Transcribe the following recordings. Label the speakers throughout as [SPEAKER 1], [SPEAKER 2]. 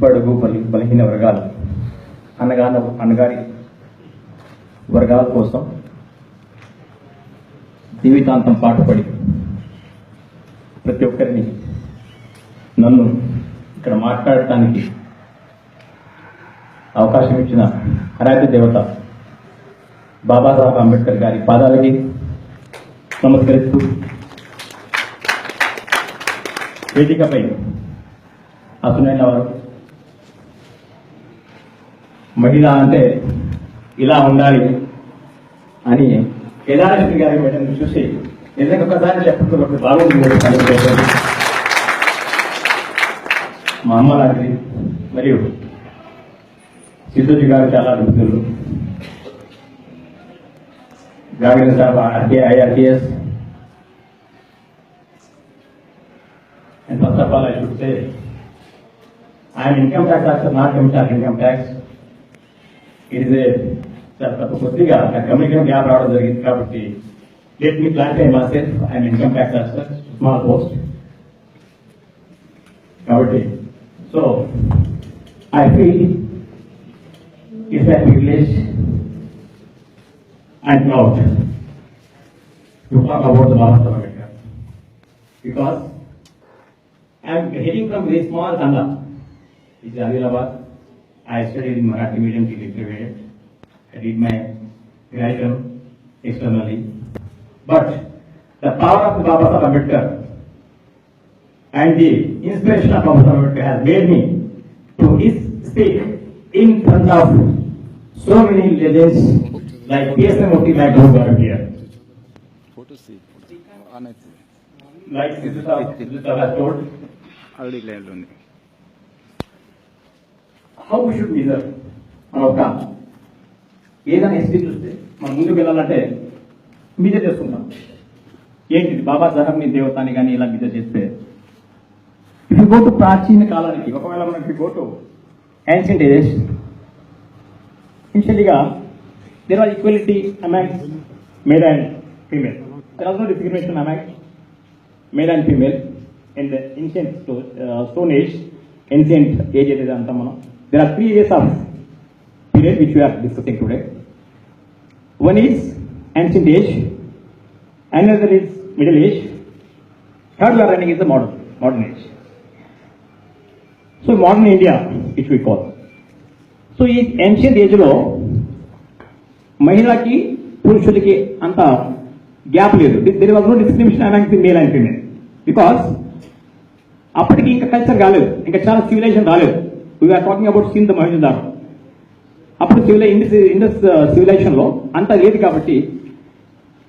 [SPEAKER 1] బడుగు బలహీన వర్గాలు అన్నగారి వర్గాల కోసం జీవితాంతం పాటుపడి ప్రతి ఒక్కరిని నన్ను ఇక్కడ మాట్లాడటానికి అవకాశం ఇచ్చిన ఆరాధ్య దేవత బాబాసాహెబ్ అంబేద్కర్ గారి పాదాలకి నమస్కరిస్తూ వేదికపై అసునైన వారు, మహిళ అంటే ఇలా ఉండాలి అని కేదారేశ్వరి గారి మేడం చూసి నిజంగా ఒకసారి చెప్పుకున్నప్పుడు బాగుంది. మా అమ్మ లాంటిది. మరియు సిద్ధుజీ గారు చాలా అద్భుతులు. గాగిన సాబ్ IRTS. And first of all, I should say, I am income tax officer, not commissioner income tax. It is కొద్దిగా కమ్యూనికేషన్ గ్యాప్ రావడం జరిగింది కాబట్టి let me clarify myself. I am income tax officer, small post. కాబట్టి so I feel it's my privilege and proud to talk about the Baba Saheb Ambedkar because I am heading from very small Tanda, which is Adilabad. I studied in Marathi medium till intermediate. I did my graduation externally. But the power of Baba Saheb Ambedkar and the inspiration of Baba Saheb Ambedkar has made me to speak in front of so many legends like PSM Murthy, like who are here. Like Siddhartha has told, how we should measure మన ఒక ఏదైనా history చూస్తే మనం ముందుకు వెళ్ళాలంటే measure చేసుకుంటాం. ఏంటిది బాబా సాహెబ్ ని దేవతాని కానీ ఇలా మీజర్ చేస్తే ఇఫ్ గో టు ప్రాచీన కాలానికి, ఒకవేళ మనకి గో టు ancient days, ఇనిషియల్గా there was equality among male and female. There was no discrimination among male and female in the ancient stone age, ancient age ఏదైతే అంటాం మనం. There are 3 areas of period which we are discussing today. One is ancient age, another is middle age, third we are running is the modern age. So modern India which we call. So ఈ ancient age లో మహిళకి పురుషులకి అంత gap లేదు. There was no discrimination among the male and female because అప్పటికి ఇంకా culture కాలేదు, ఇంకా చాలా సివిలైజేషన్ రాలేదు. We are talking about Sindh Mohenjodaro. అప్పుడు ఇండస్ సివిలైజేషన్ లో అంత లేదు కాబట్టి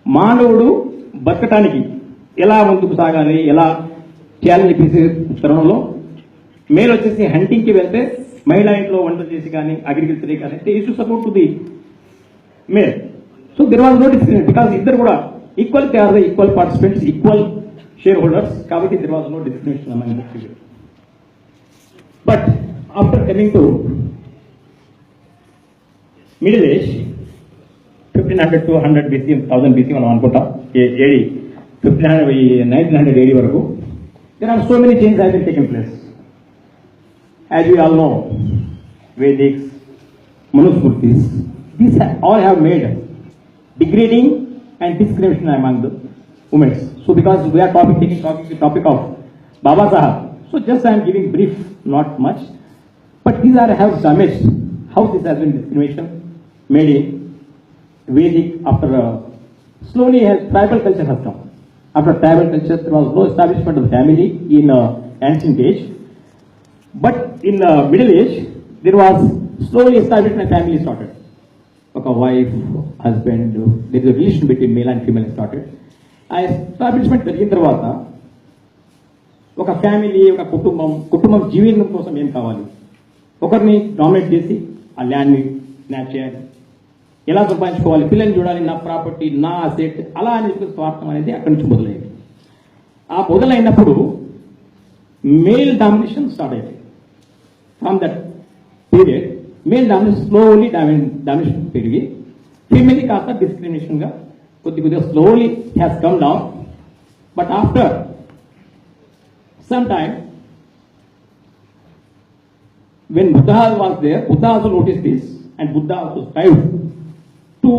[SPEAKER 1] మానవుడు బతకటానికి ఎలా ముందుకు సాగాలి, ఎలా చేయాలని చెప్పేసి తరుణంలో మేల్ వచ్చేసి హంటింగ్ కి వెళ్తే మహిళా ఇంట్లో వంట చేసి కానీ అగ్రికల్చర్ కానీ is to support to the male. So there was no discrimination because ఇద్దరు కూడా equal, they are the equal participants, equal share holders కాబట్టి there was no discrimination among the people. But after coming to middle age 1500 to 100 BC, 1000 BC మనం అనుకుంటాం, AD 1900 AD వరకు there are so many changes that have taken place. As we all know, Vedics, Manusmrtis, these all have made degrading and discrimination among the women. So because we are taking the topic of Baba Saheb, so just I am giving brief, not much, but these have damaged how this has been discrimination made in Vedic. After slowly as tribal culture has come. After tribal culture, there was no establishment of the family in ancient age. But in the middle age, there was slowly establishment of family started. Okay, wife, husband, there is a relation between male and female started. ఆ establishment జరిగిన తర్వాత ఒక family, ఒక కుటుంబం జీవనం కోసం ఏం కావాలి, ఒకరిని డామినేట్ చేసి ఆ ల్యాండ్ని స్నాప్ చేయాలి, ఎలా సంపాదించుకోవాలి, పిల్లల్ని చూడాలి, నా ప్రాపర్టీ, నా అసెట్, అలా అని చెప్పి స్వార్థం అనేది అక్కడి నుంచి మొదలైంది. ఆ మొదలైనప్పుడు మేల్ డామినేషన్ స్టార్ట్ అయింది. From that period male domination slowly domination పెరిగి ఫీమేల్ కాస్త డిస్క్రిమినేషన్ గా కొద్దిగా slowly has come down. But after some time when Buddha was there, Buddha also noticed this, and Buddha also strived to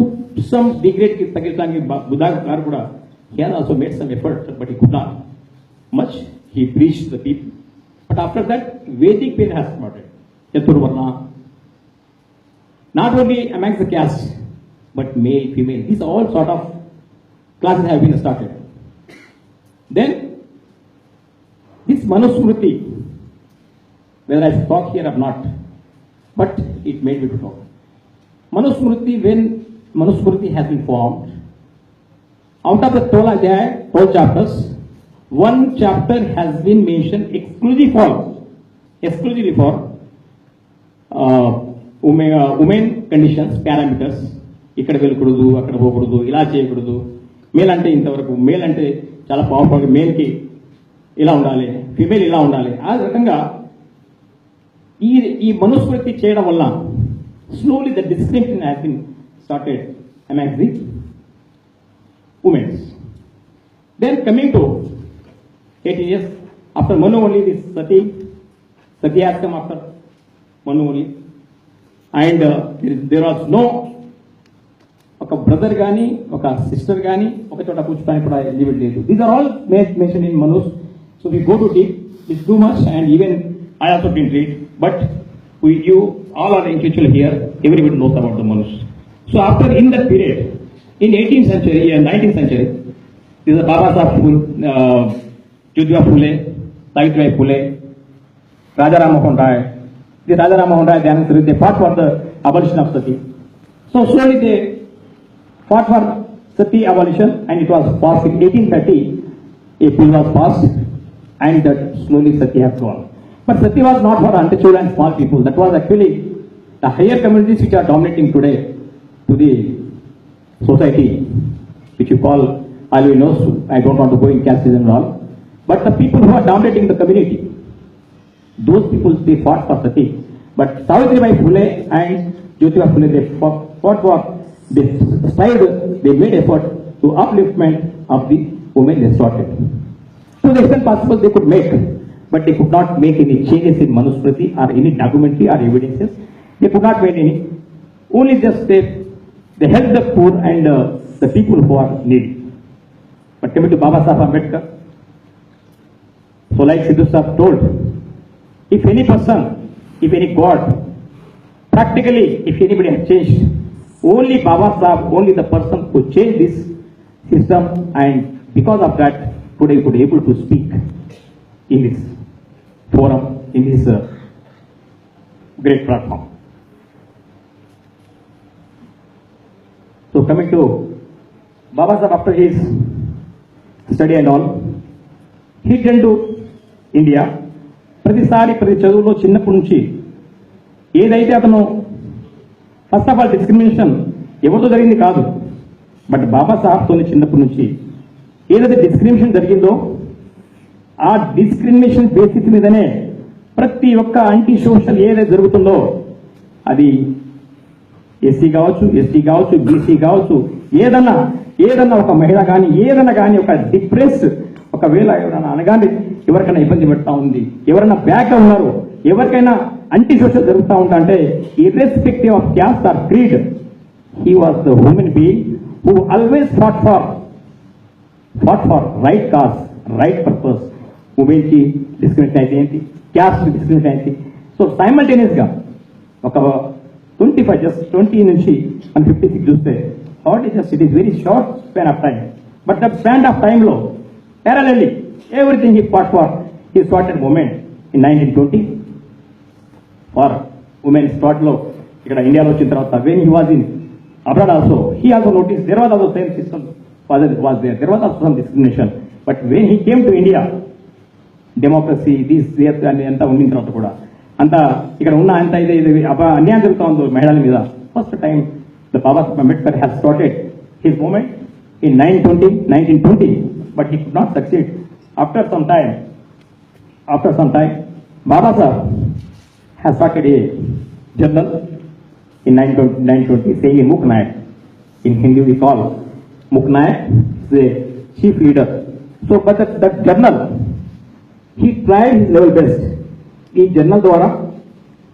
[SPEAKER 1] some degrade Pakistan. Buddha Kuda, he has also made some effort, but he could not much. He preached to the people. But after that, Vedic pain has started. Chaturvarna, not only amongst the caste, but male, female, these all sort of classes have been started. Then, this Manusmriti, whether I talk here or not, but it made me to talk. Manusmriti, when Manusmriti has been formed, out of the 12 chapters, one chapter has been mentioned exclusively for women conditions, parameters. ఇక్కడ వెళ్ళకూడదు, అక్కడ పోకూడదు, ఇలా చేయకూడదు, male అంటే ఇంతవరకు, male అంటే చాలా పవర్ఫుల్, మేల్కి ఇలా ఉండాలి, ఫీమేల్ ఇలా ఉండాలి. ఆ రకంగా ఈ మనుస్మృతి చేయడం వల్ల slowly the discrimination has been started among the women's. Then coming to 18 years after Manu only, this Sati has come after Manu only, and there was no ఒక బ్రదర్ కానీ ఒక సిస్టర్ కానీ ఒక చోట కూర్చోడానికి కూడా ఎలిజిబుల్ లేదు. These are all mention in Manus. So we go to deep, it's too much, and even I also didn't read, but you all are intellectual here, everybody knows about the Manus. So after in that period, in 18th century and 19th century, this is Baba Saheb Jyotiba Phule, Savitribai Phule, Raja Ram Mohan Rai. The Raja Ram Mohan Rai, they fought for the abolition of Sati. So slowly they fought for Sati abolition, and it was passed in 1830. A bill was passed, and that slowly Sati has gone. But Sati was not for untouchable and small people. That was actually the higher communities which are dominating today to the society, which you call albinos. I don't want to go in casteism and all. But the people who are dominating the community, those people, they fought for Sati. But Savitribai Phule and Jyotiba Phule, they fought for, they strived, they made effort to upliftment of the women they started. To the extent possible they could make, but they could not make any changes in Manusmriti or any documentary or evidences. They could not make any. Only just they helped the poor and the people who are needy. But coming to Baba Saheb Ambedkar, so like Sidhu Saheb told, if any person, if any God, practically if anybody has changed, only Baba Saheb, only the person who changed this system, and because of that, today we could be able to speak in this forum, in this great platform. So coming to Baba Saheb, after his study and all, he returned to India. ప్రతి చదువులో చిన్నప్పటి నుంచి ఏదైతే అతను first of all discrimination ఎవరితో జరిగింది కాదు, but బాబా సాహెబ్తో చిన్నప్పటి నుంచి ఏదైతే డిస్క్రిమినేషన్ జరిగిందో ఆ డిస్క్రిమినేషన్ బేసిస్ మీదనే ప్రతి ఒక్క యాంటీ సోషల్ ఏదైతే జరుగుతుందో, అది ఎస్సీ కావచ్చు, ఎస్టీ కావచ్చు, బీసీ కావచ్చు, ఏదన్నా ఒక మహిళ కానీ ఏదన్నా కానీ ఒక డిప్రెస్, ఒకవేళ ఎవరైనా అనగానే ఎవరికైనా ఇబ్బంది పెడతా ఉంది, ఎవరైనా బ్యాక్ ఉన్నారు, ఎవరికైనా యాంటీ సోషల్ జరుగుతూ ఉంటా అంటే irrespective of caste or creed, he was the human being who always fought for right cause, right purpose. Women కి డిస్క్రిమినేషన్ అయితే ఏంటి, క్యాస్ట్ డిస్క్రిమినేషన్ అయితే. సో సైమల్టేనియస్ గా ఒక 20 నుంచి 56 చూస్తే it is very short span of time, but that span of time లో parallelly everything he fought for. He started movement in 1920 for women's thought లో ఇక్కడ ఇండియాలో వచ్చిన తర్వాత, when he was in abroad also, he also noticed there was also same system was there. There was also some discrimination, but when he came to India, democracy, this అని అంతా ఉండిన తర్వాత కూడా అంత ఇక్కడ ఉన్న అంత ఇది అన్యాయం జరుగుతూ ఉందో మహిళల మీద, first time the Baba Saheb Ambedkar has started his movement in 1920, but he could not succeed. After some time, Baba Saheb has started a journal in 1920 saying in Muknayak. In Hindi we call Muknayak the chief leader. So, but that journal, he tried his level best. ఈ journal ద్వారా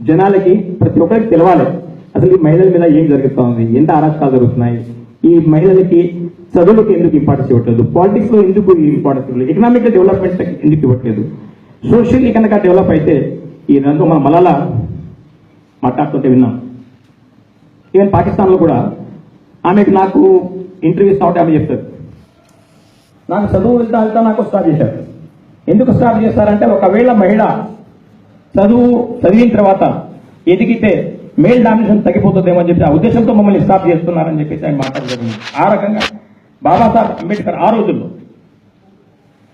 [SPEAKER 1] జనాలకి ప్రతి ఒక్కరికి తెలవాలి అసలు ఈ మహిళల మీద ఏం జరుగుతుంది, ఎంత అరాచకాలు జరుగుతున్నాయి, ఈ మహిళలకి చదువులకు ఎందుకు ఇంపార్టెన్స్ ఇవ్వట్లేదు, పాలిటిక్స్ లో ఎందుకు ఇంపార్టెన్స్ ఇవ్వలేదు, ఎకనామిక్ డెవలప్మెంట్ ఎందుకు ఇవ్వట్లేదు, సోషల్లీ కనుక డెవలప్ అయితే ఈ రెండు మనం మళ్ళా మాట్లాడుతుంటే విన్నాం. ఈవెన్ పాకిస్తాన్లో కూడా ఆమెకు నాకు ఇంటర్వ్యూస్ అవుతే ఆమె చెప్తారు, నాకు చదువు వెళ్తా నాకు స్టార్ట్ చేశారు. ఎందుకు స్టార్ట్ చేస్తారంటే ఒకవేళ మహిళ చదివిన తర్వాత ఎదిగితే మేల్ డామినేషన్ తగ్గిపోతుందేమో అని చెప్పి ఆ ఉద్దేశంతో మమ్మల్ని స్టాప్ చేస్తున్నారని చెప్పేసి ఆయన మాట్లాడలేదు. ఆ రకంగా బాబాసాహెబ్ అంబేద్కర్ ఆ రోజుల్లో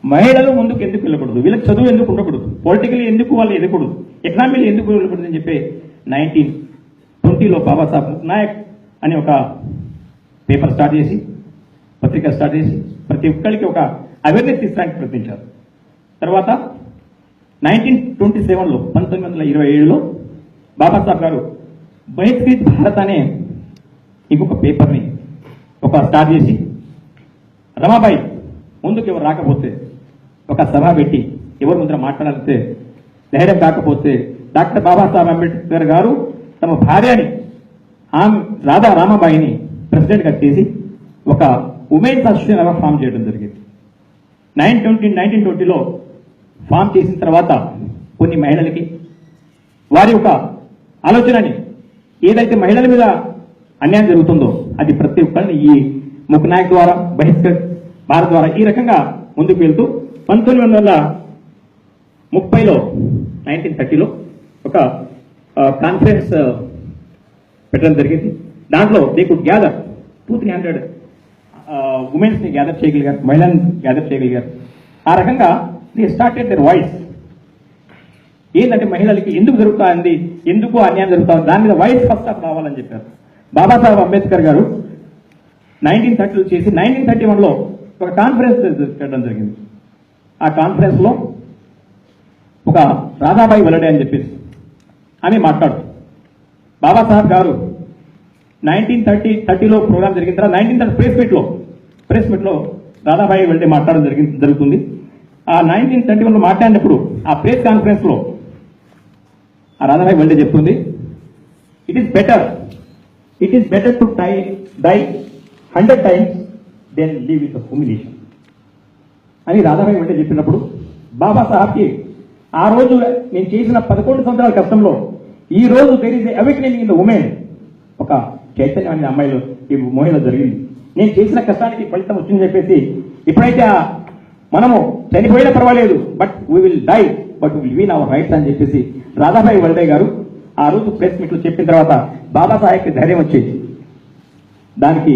[SPEAKER 1] మహిళలు ముందుకు ఎందుకు వెళ్ళకూడదు, వీళ్ళకి చదువు ఎందుకు ఉండకూడదు, పొలిటికల్లీ ఎందుకు వాళ్ళు ఎదగకూడదు, ఎకనామీలో ఎందుకు వెళ్ళకూడదు అని చెప్పి 1920లో బాబాసాహెబ్ నాయక్ అని ఒక పేపర్ స్టార్ట్ చేసి పత్రిక స్టార్ట్ చేసి ప్రతి ఒక్కరికి ఒక అవేర్నెస్ తీసుకోవడానికి ప్రయత్నించారు. తర్వాత 1927లో 1927లో బాబాసాహెబ్ గారు బహిష్కృత్ భారత్ అనే ఇంకొక పేపర్ని ఒక స్టార్ట్ చేసి రమాబాయి ముందుకు ఎవరు రాకపోతే ఒక సభ పెట్టి ఎవరు ముందర మాట్లాడితే ధైర్యం కాకపోతే డాక్టర్ బాబాసాహెబ్ అంబేద్కర్ గారు తమ భార్యని రాధా రామాబాయిని ప్రెసిడెంట్గా చేసి ఒక ఉమెన్స్ అసోసియేషన్ ఫామ్ చేయడం జరిగింది. 1920లో ఫామ్ చేసిన తర్వాత కొన్ని మహిళలకి వారి యొక్క ఆలోచనని ఏదైతే మహిళల మీద అన్యాయం జరుగుతుందో అది ప్రతి ఒక్కరిని ఈ ముఖనాయక్ ద్వారా బహిష్కర్ భారత్ ద్వారా ఈ రకంగా ముందుకు వెళ్తూ 1930లో 1930లో ఒక కాన్ఫరెన్స్ పెట్టడం జరిగింది. దాంట్లో దే కుడ్ గ్యాదర్ 200-300 ఉమెన్స్ ని గ్యాదర్ చేయగలిగారు, మహిళలను గ్యాదర్ చేయగలిగారు. ఆ రకంగా దే స్టార్టెడ్ దర్ వాయిస్. ఏంటంటే మహిళలకి ఎందుకు జరుగుతుంది, ఎందుకు అన్యాయం జరుగుతుంది, దాని మీద వాయిస్ ఫస్ట్ ఆఫ్ రావాలని చెప్పారు. బాబాసాహెబ్ అంబేద్కర్ గారు 1930లో చేసి 1931లో ఒక కాన్ఫరెన్స్ పెట్టడం జరిగింది. ఆ కాన్ఫరెన్స్ లో ఒక రాధాబాయి వలడే అని చెప్పేసి ఆమె మాట్లాడు బాబాసాహెబ్ గారు 1930లో ప్రోగ్రామ్ జరిగిన తర్వాత 1930 ప్రెస్ మీట్లో రాధాబాయి వలడే మాట్లాడడం జరుగుతుంది. ఆ 1931లో మాట్లాడినప్పుడు ఆ ప్రెస్ కాన్ఫరెన్స్ లో ఆ రాధాబాయి వలడే చెప్తుంది, it is better to die 100 times than live with humiliation అని రాధాబాయి వలడే చెప్పినప్పుడు బాబాసాహెబ్కి ఆ రోజు నేను చేసిన 11 సంవత్సరాల కష్టంలో ఈ రోజు there is awakening in the women, ఒక చైతన్యం అనే అమ్మాయిలో ఈ మహిళలో జరిగింది. నేను చేసిన కష్టానికి ఫలితం వచ్చిందని చెప్పేసి ఇప్పుడైతే మనము చనిపోయినా పర్వాలేదు but we will die but will win our rights అని చెప్పేసి రాధాబాయి వలడే గారు ఆ రోజు ప్రెస్ మీట్లో చెప్పిన తర్వాత బాబాసాహెబ్కి ధైర్యం వచ్చేది. దానికి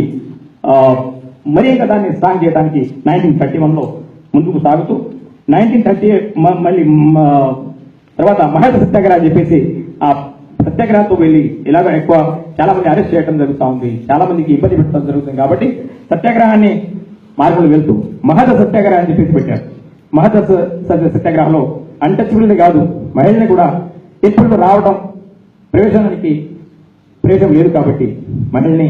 [SPEAKER 1] మరి ఇంకా దాన్ని స్ట్రాంగ్ చేయడానికి 1931లో ముందుకు సాగుతూ 1930 మళ్ళీ తర్వాత మహిళ సత్యాగ్రహం చెప్పేసి ఆ సత్యాగ్రహంతో వెళ్ళి ఇలాగ ఎక్కువ చాలా మంది అరెస్ట్ చేయడం జరుగుతూ ఉంది, చాలా మందికి ఇబ్బంది పెట్టడం జరుగుతుంది. కాబట్టి సత్యాగ్రహాన్ని మార్పులు వెళ్తూ మహద సత్యాగ్రహం అని చెప్పేసి పెట్టారు. మహద సత్యాగ్రహంలో అన్టచబుల్ కాదు, మహిళని కూడా ఎప్పుడు రావడం ప్రవేశానికి ప్రవేశం లేదు కాబట్టి మహిళని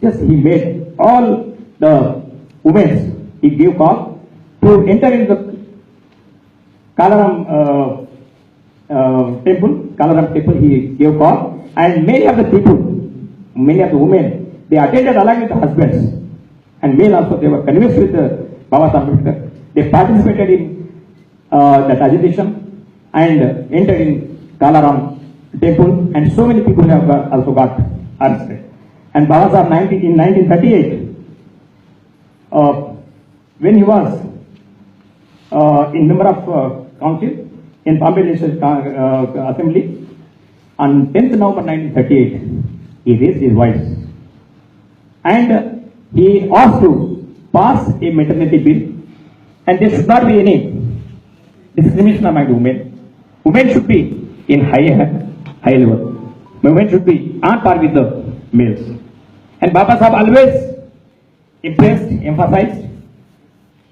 [SPEAKER 1] just he made all the women's he give call to enter in the Kalaram temple, he gave call, and many of the women, they attended along with the husbands, and male also, they were convinced with Baba Sahib Ambedkar. They participated in that agitation and entered in Kalaram temple, and so many people have also got arrested. And Baba Sahib in 1938, when he was in member of council in Bombay Legislative Assembly on 10th November 1938, he raised his voice and he asked to pass a maternity bill, and there should not be any discrimination among the women. Women should be in high level. Women should be on par with the males. And Baba Sahib always emphasized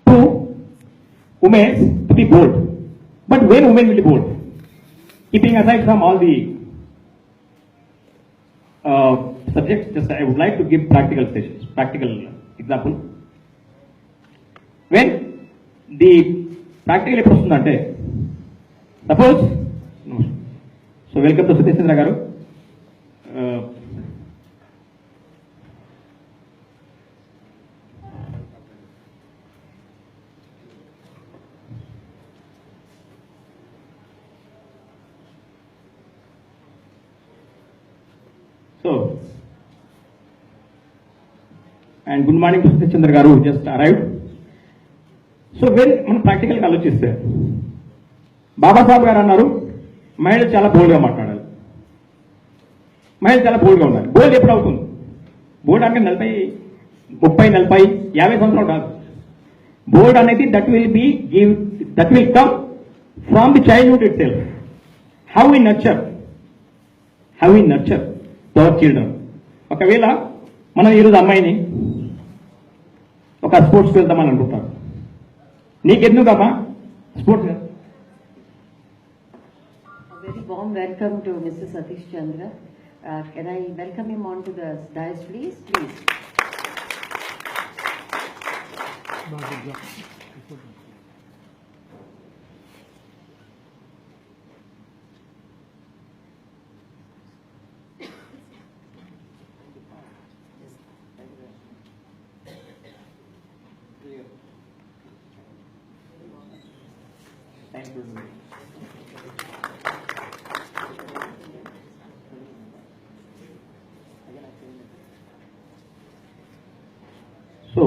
[SPEAKER 1] to women to be bold. But when women will be bold, keeping aside from all the subjects, just I would like to give practical example. When the practical episode, suppose, so So welcome to Satish Chandra garu. So, and good morning to Satish Chandra garu, who just arrived. So when మనం ప్రాక్టికల్గా ఆలోచిస్తే బాబాసాహెబ్ గారు అన్నారు మహిళలు చాలా బోల్డ్గా మాట్లాడాలి, మహిళలు చాలా బోల్డ్గా ఉండాలి. బోల్డ్ ఎప్పుడు అవుతుంది? బోల్డ్ అంటే 40, 30, 40, 50 సంవత్సరాలు కాదు. బోల్డ్ అనేది that will come from the childhood itself. How we nurture our children. ఒకవేళ మనం ఈరోజు అమ్మాయిని ఒక స్పోర్ట్స్కి వెళ్తామని అనుకుంటారు, నీకెందుకమ్మా sports?
[SPEAKER 2] Very warm welcome to Mr. Satish Chandra. Can I welcome him onto the dais, please? Please.
[SPEAKER 1] Thank you. So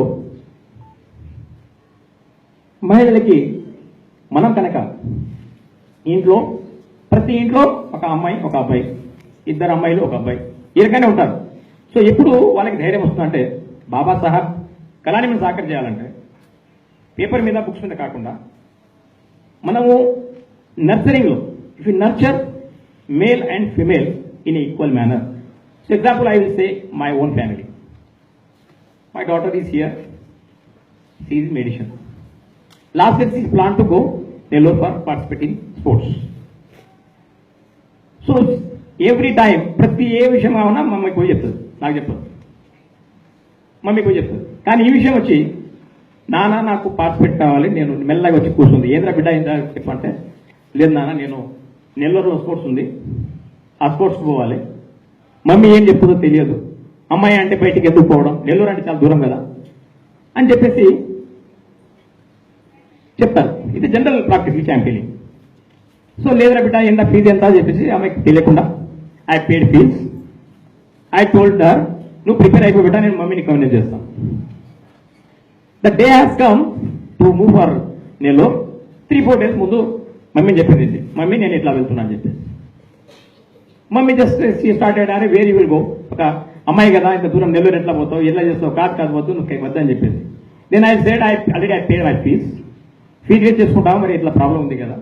[SPEAKER 1] మహిళలకి మనం కనుక ఇంట్లో ప్రతి ఇంట్లో ఒక అమ్మాయి ఒక అబ్బాయి, ఇద్దరు అమ్మాయిలు ఒక అబ్బాయి ఈ రకంగానే ఉంటారు. సో ఎప్పుడు వాళ్ళకి ధైర్యం వస్తుందంటే బాబాసాహెబ్ కళాని మనం సాకర్ చేయాలంటే పేపర్ మీద బుక్స్ మీద కాకుండా మనము నర్సరింగ్లో if you nurture male and female in equal manner. So example I will say my own family. My daughter is here. She is medicine. Last year she planned to go Nellore for participating sports. So every time ప్రతి ఏ విషయం కావునా మమ్మీకి పోయి చెప్తుంది, నాకు చెప్పదు, మమ్మీకి పోయి చెప్తుంది. కానీ ఈ విషయం వచ్చి నాన్న నాకు పార్టిసిపేట్ కావాలి, నేను మెల్లగా వచ్చి కూర్చుంది. ఏంద్రా బిడ్డ ఏంద్రా చెప్పంటే, లేదు నాన్న నేను నెల్లూరులో స్పోర్ట్స్ ఉంది, ఆ స్పోర్ట్స్కి పోవాలి. మమ్మీ ఏం చెప్తుందో తెలియదు, అమ్మాయి అంటే బయటికి ఎందుకు పోవడం, నెల్లూరు అంటే చాలా దూరం కదా అని చెప్పేసి చెప్తారు. ఇది general practice which I'm feeling. So లేదురా బిడ్డ ఎంత ఫీజు ఎంత అని చెప్పేసి అమ్మాయికి తెలియకుండా I paid fees. I told her నువ్వు ప్రిపేర్ అయిపోయి బిడ్డ, నేను మమ్మీని కన్విన్స్ చేస్తాను. The day has come to move for Nellore. 3-4 days ముందు మమ్మీని చెప్పింది, మమ్మీ నేను ఇట్లా వెళ్తున్నా అని చెప్పేసి. మమ్మీ జస్ట్ స్టార్టెడ్ అరే వేర్ యూ విల్ గో, ఒక అమ్మాయి కదా ఇంత దూరం నెల్లూరు ఎట్లా పోతావు, ఎట్లా చేస్తావు, కాదు వద్దు నువ్వు వద్దు అని చెప్పేసి. నేను I said already I paid my fees waste చేసుకుంటాము, మరి ఇట్లా ప్రాబ్లం ఉంది కదా.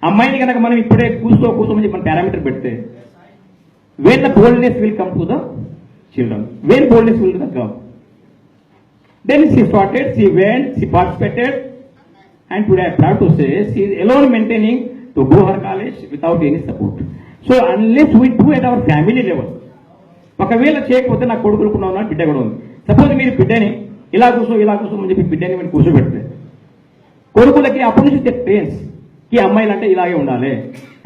[SPEAKER 1] అమ్మాయిని కనుక మనం ఇప్పుడే కూర్చోమని చెప్పి మన పారామీటర్ పెడితే where the boldness will come to the children, where boldness will to the girl. Then she started, she went, she participated, and today I proud to say she is alone maintaining to go her college without any support. So unless we do at our family level, ఒకవేళ చేయకపోతే నా కొడుకులుకున్నా ఉన్నా బిడ్డ కూడా ఉంది. Suppose మీరు బిడ్డని ఇలా కూర్చోమని చెప్పి బిడ్డని మీరు కూర్చోబెడితే కొడుకులకి అప్పటి నుంచి ట్రైన్స్ కి అమ్మాయిలు అంటే ఇలాగే ఉండాలి,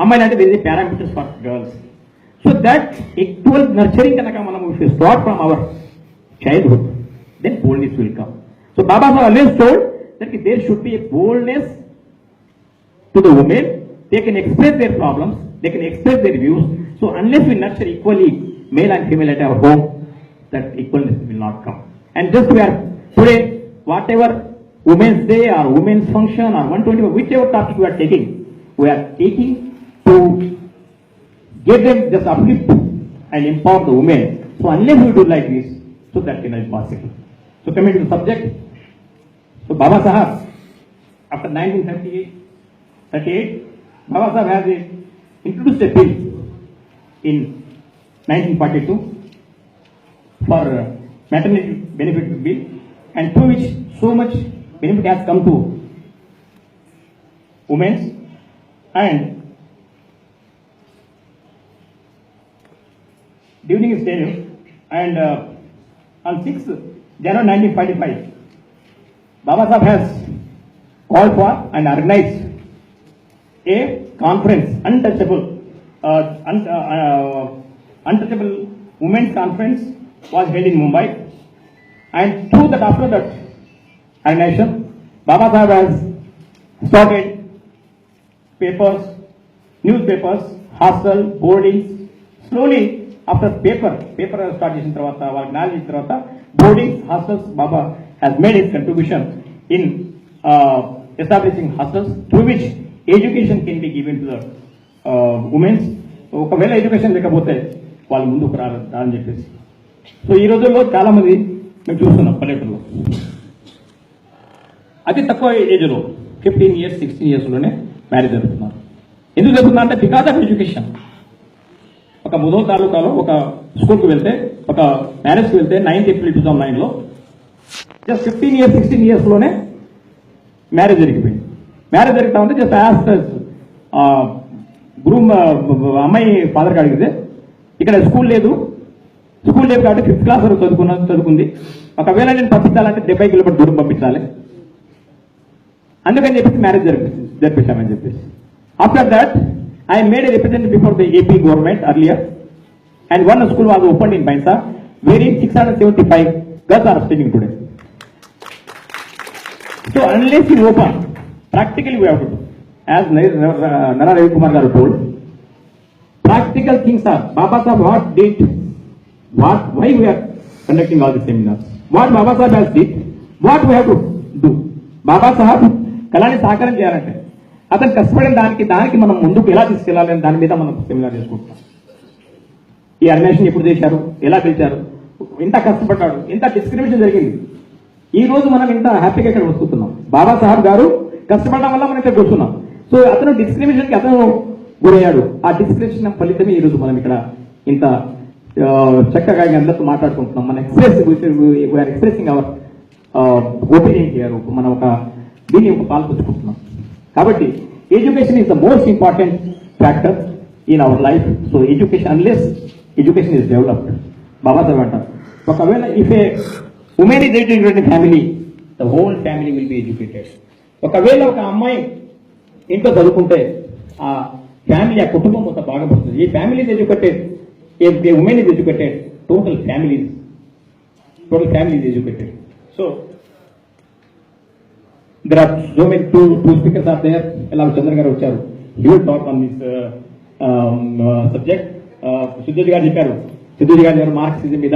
[SPEAKER 1] అమ్మాయిలు అంటే దీని parameters for girls. So that equal nurturing కనుక మనం start from our childhood, then boldness will come. So Baba Saheb always told that there should be a boldness to the women. They can express their problems, they can express their views. So unless we nurture equally male and female at our home, that equalness will not come. And just we are today, whatever Women's Day or Women's Function or 120, whichever topic we are taking to get them just uplift and empower the women. So unless we do like this, so that cannot be possible. So coming to the subject, so Baba Sahab, after 1938, Baba Sahab has introduced a bill in 1942 for maternity benefit bill, and through which so much benefit has come to women. And during his tenure, and on 6th January 1945, Baba Sahab has called for and organized a conference, untouchable untouchable women's conference was held in Mumbai, and through that, after that organization, Baba Sahib has started papers, newspapers, hostel, boardings. Slowly, after paper start చేసిన తర్వాత వాళ్ళకి knowledge ఇచ్చిన తర్వాత boardings, hostels, Baba has made his contribution in establishing hostels through which education can be given to the women. ఒకవేళ education లేకపోతే వాళ్ళు ముందుకు రాని చెప్పేసి. సో ఈ రోజుల్లో చాలా మంది మేము చూస్తున్నాం పల్లెటూరులో అతి తక్కువ ఏజ్లో 15 years 16 yearsలోనే మ్యారేజ్ జరుగుతున్నారు. ఎందుకు జరుగుతున్నా అంటే బికాస్ ఆఫ్ ఎడ్యుకేషన్. ఒక ముదో తాలూకాలో ఒక స్కూల్కి వెళ్తే, ఒక మ్యారేజ్కి వెళ్తే 9th April 2009లో జస్ట్ 15 years 16 yearsలోనే మ్యారేజ్ జరిగిపోయింది. మ్యారేజ్ జరుగుతా ఉంటే జస్ట్ యాజ్ గ్రూమ్ అమ్మాయి ఫాదర్కి అడిగితే ఇక్కడ స్కూల్ లేదు కాబట్టి 5th class వరకు చదువుకుంది. ఒకవేళ నేను పంపించాలంటే 70 kilometers దూరం పంపించాలి, అందుకని చెప్పేసి మ్యారేజ్ జరిపించామని చెప్పేసి. After that I made A representative before the AP government earlier, and one school was opened in Bainsa, wherein 675 girls are studying today. So unless you open, practically we have to do. As Nara Ravi Kumar garu told, practical things are Baba Sahib why we are conducting all the seminars, what Baba Sahib has did, what we have to do. Baba Sahib కళని సాకారం చేయాలంటే అతను కష్టపడిన దానికి మనం ముందుకు ఎలా తీసుకెళ్లాలని దాని మీద మనం సెమినార్ చేసుకుంటున్నాం. ఈ అన్వేషణ ఎప్పుడు చేశారు, ఎలా పిలిచారు, ఎంత కష్టపడ్డాడు, ఎంత డిస్క్రిమినేషన్ జరిగింది. ఈ రోజు మనం ఇంత హ్యాపీగా ఇక్కడ వస్తున్నాం. బాబా సాహెబ్ గారు కష్టపడడం వల్ల మనం ఇక్కడ కూర్చున్నాం. సో అతను డిస్క్రిమినేషన్ కి అతను గురయ్యాడు. ఆ డిస్క్రిమినేషన్ ఫలితమే ఈ రోజు మనం ఇక్కడ ఇంత చక్కగా అందరితో మాట్లాడుకుంటున్నాం. మన ఎక్స్ప్రెసింగ్ అవర్ ఒపీనియన్ హియర్. మనం ఒక దీన్ని ఒక పాల్పంచుకుంటున్నాం. కాబట్టి education is the most important factor in our life. So education unless education is developed, Baba Saheb అంటారు. ఒకవేళ if a woman is educated in family, the whole family will be educated. ఒకవేళ ఒక అమ్మాయి ఇంట్లో చదువుకుంటే ఆ ఫ్యామిలీ, ఆ కుటుంబం మొత్తం బాగుపడుతుంది. ఈ family is educated, A woman is educated, total family is educated. So there are so many two speakers are there. Ella Chandra garu vacharu, he will talk on this subject. Siddhuji garu chepparu, Siddhuji garu Marxism మీద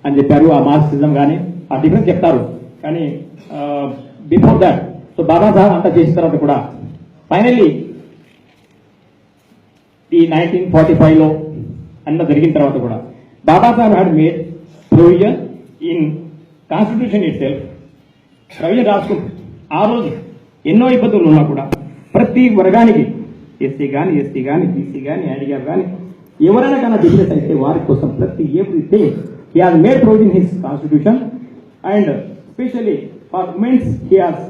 [SPEAKER 1] అని చెప్పారు. ఆ Marxism కానీ ఆ difference చెప్తారు. కానీ before that, so Baba Saheb అంతా చేసిన తర్వాత కూడా ఫైనల్లీ ఈ 1945లో అన్న జరిగిన తర్వాత కూడా Baba Saheb had made provision in constitution itself. Provision రాసుకుంటుంది. ఆ రోజు ఎన్నో ఇబ్బందులు ఉన్నా కూడా ప్రతి వర్గానికి, ఎస్సీ కానీ, ఎస్టీ కానీ, బీసీ కానీ, ఐడిఆర్ కానీ, ఎవరైనా కానీ బిజినెస్ అయితే వారి కోసం ప్రతి everything he has made provision his constitution. And specially for women's he has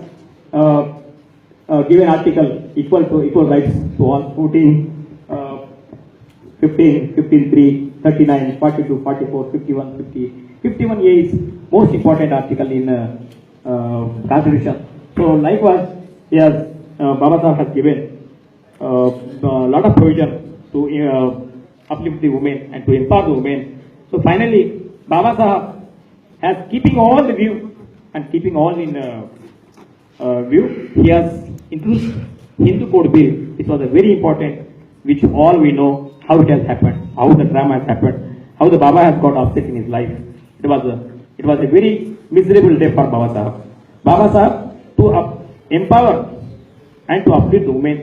[SPEAKER 1] given article equal rights to all 14, 15, 15(3), 39, 42, 44, 51, 50. 51A is most important article in Constitution. So likewise, yes, Baba Sahib has given a lot of provision to uplift the women and to empower the women. So finally, Baba Sahib has keeping all the view and keeping all in view, he has introduced Hindu Code Bill. It was a very important, which all we know how it has happened, how the drama has happened, how the Baba has got upset in his life. It was a very miserable day for Baba Sahib. Baba Sahib to empower and to uplift the women,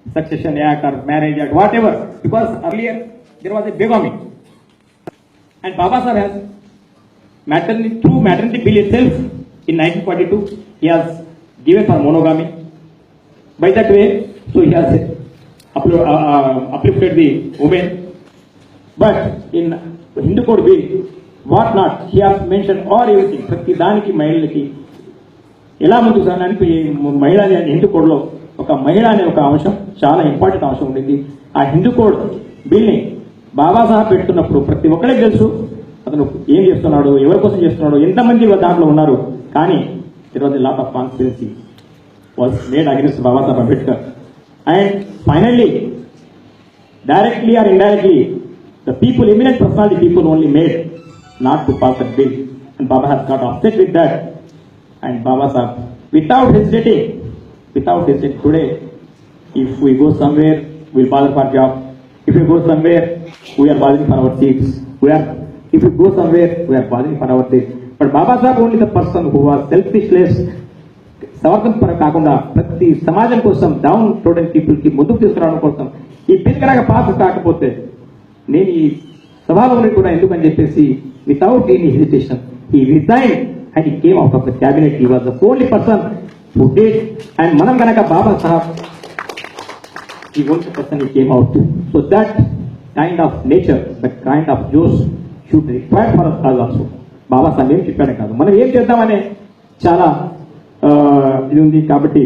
[SPEAKER 1] succession act or marriage act, whatever, because earlier there was a bigamy, and Baba Sahib has through maternity bill itself in 1942 he has given for monogamy. By that way, so he has uplifted the women. But in Hindu Code Bill, what not, he has mentioned all everything. ప్రతి దానికి మహిళలకి ఎలా ముందుకు సాగడానికి మహిళ అనే హిందూ కోడ్లో ఒక మహిళ అనే ఒక అంశం చాలా ఇంపార్టెంట్ అంశం ఉండింది. ఆ హిందూ కోడ్ బిల్ని బాబా సాహెబ్ పెడుతున్నప్పుడు ప్రతి ఒక్కరికి తెలుసు అతను ఏం చేస్తున్నాడు, ఎవరి కోసం చేస్తున్నాడు, ఎంతమంది దాంట్లో ఉన్నారు. కానీ there was a lot of conspiracy was made against Baba Sahib Ambedkar. And finally, directly or indirectly, the people, eminent personality people only made not to pass that bill. And Baba has got upset with that. And Baba Sahib, without hesitating today, if we go somewhere, we'll bother for job. If we go somewhere, we are bothering for our seats. If we go somewhere, we are bothering for our seats. But Baba Sahib only the person who was selfishless, స్వార్థం పర కాకుండా ప్రతి సమాజం కోసం down టోడెన్ people కి ముందుకు తీసుకురావడం కోసం ఈ బిల్ కనుక పాస్ కాకపోతే నేను ఈ సభలో కూడా ఎందుకని చెప్పేసి without any hesitation he resign and he came out of the cabinet he was the only person who did. And మనం కనుక బాబా సాహెబ్ ఈ only person he came out. So that kind of nature, that kind of జోష్ should required for us also. Baba Saheb ఏం చెప్పాడే కాదు, మనం ఏం చేద్దామనే చాలా ఇది ఉంది. కాబట్టి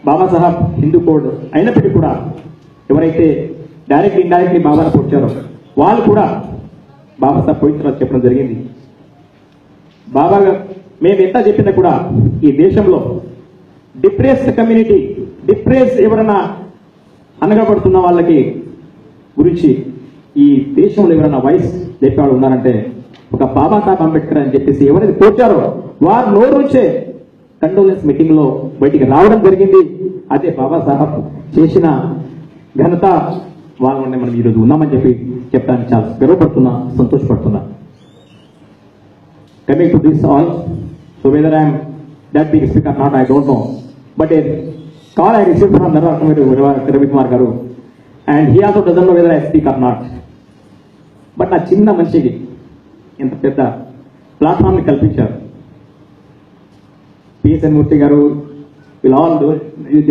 [SPEAKER 1] బాబా సాహెబ్ హిందూ కోడ్ అయినప్పటికీ కూడా ఎవరైతే డైరెక్ట్ ఇండైరెక్ట్లీ బాబాను పొడిచారో వాళ్ళు కూడా బాబా సాహెబ్ పవిత్రత చెప్పడం జరిగింది. బాబా మేము ఎంత చెప్పినా కూడా ఈ దేశంలో డిప్రెస్డ్ కమ్యూనిటీ, ఎవరైనా అనగబడుతున్న వాళ్ళకి గురించి ఈ దేశంలో ఎవరైనా వాయిస్ చెప్పేవాళ్ళు ఉన్నారంటే ఒక బాబా సాహెబ్ అంబేద్కర్ అని చెప్పేసి ఎవరైతే పోర్చారో వారు నోరు నుంచే కండోలెన్స్ మీటింగ్ లో బయటికి రావడం జరిగింది. అదే బాబా సాహెబ్ చేసిన ఘనత వాళ్ళని మనం ఈరోజు ఉన్నామని చెప్పి చెప్పడానికి చాలా గర్వపడుతున్నా, సంతోషపడుతున్నా. Coming to this all, so whether I'm that big speaker not, I don't know, but a call I receive from Ravikumar garu, and he also doesn't know whether I speak or not. But నా చిన్న మనిషికి ఎంత పెద్ద platform ని కల్పించారు. PSN Murthy garu, they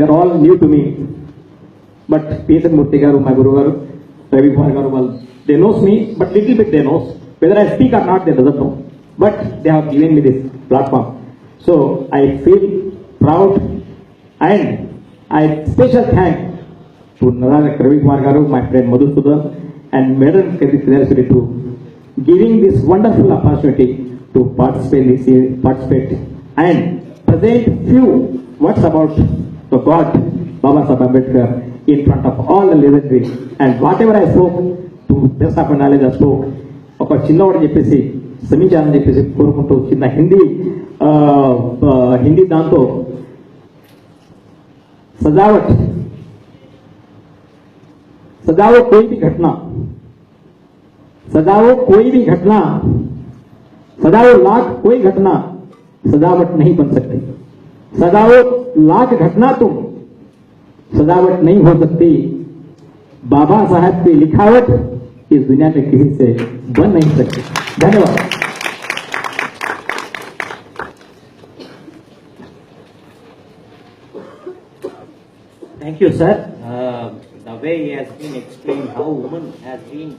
[SPEAKER 1] are all new to me, but PSN Murthy garu, మా గురువు గారు, రవికుమార్ గారు, వాళ్ళు they knows me, but little bit they knows. Whether I speak or not they doesn't know, but they have given me this platform. So I feel proud and I special thank to Ravikumar garu, my friend Madhusudan and Madam Kadri to giving this wonderful opportunity to participate and present few words about the God Baba Saheb Ambedkar in front of all the legendary. And whatever I spoke, to best of my knowledge I spoke. ఒక చిన్నవాడు చెప్పేసి శ్రమించాలని చెప్పేసి కోరుకుంటూ చిన్న హిందీ దాంతో सजाओ कोई भी घटना, सजाओ कोई भी घटना, सजाओ लाख कोई घटना सजावट नहीं बन सकती, सजाओ लाख घटना तुम सजावट नहीं हो सकती, बाबा साहब की लिखावट इस दुनिया में किसी से बन नहीं सकती. धन्यवाद.
[SPEAKER 3] Thank you, sir. The way he has been explained how woman has been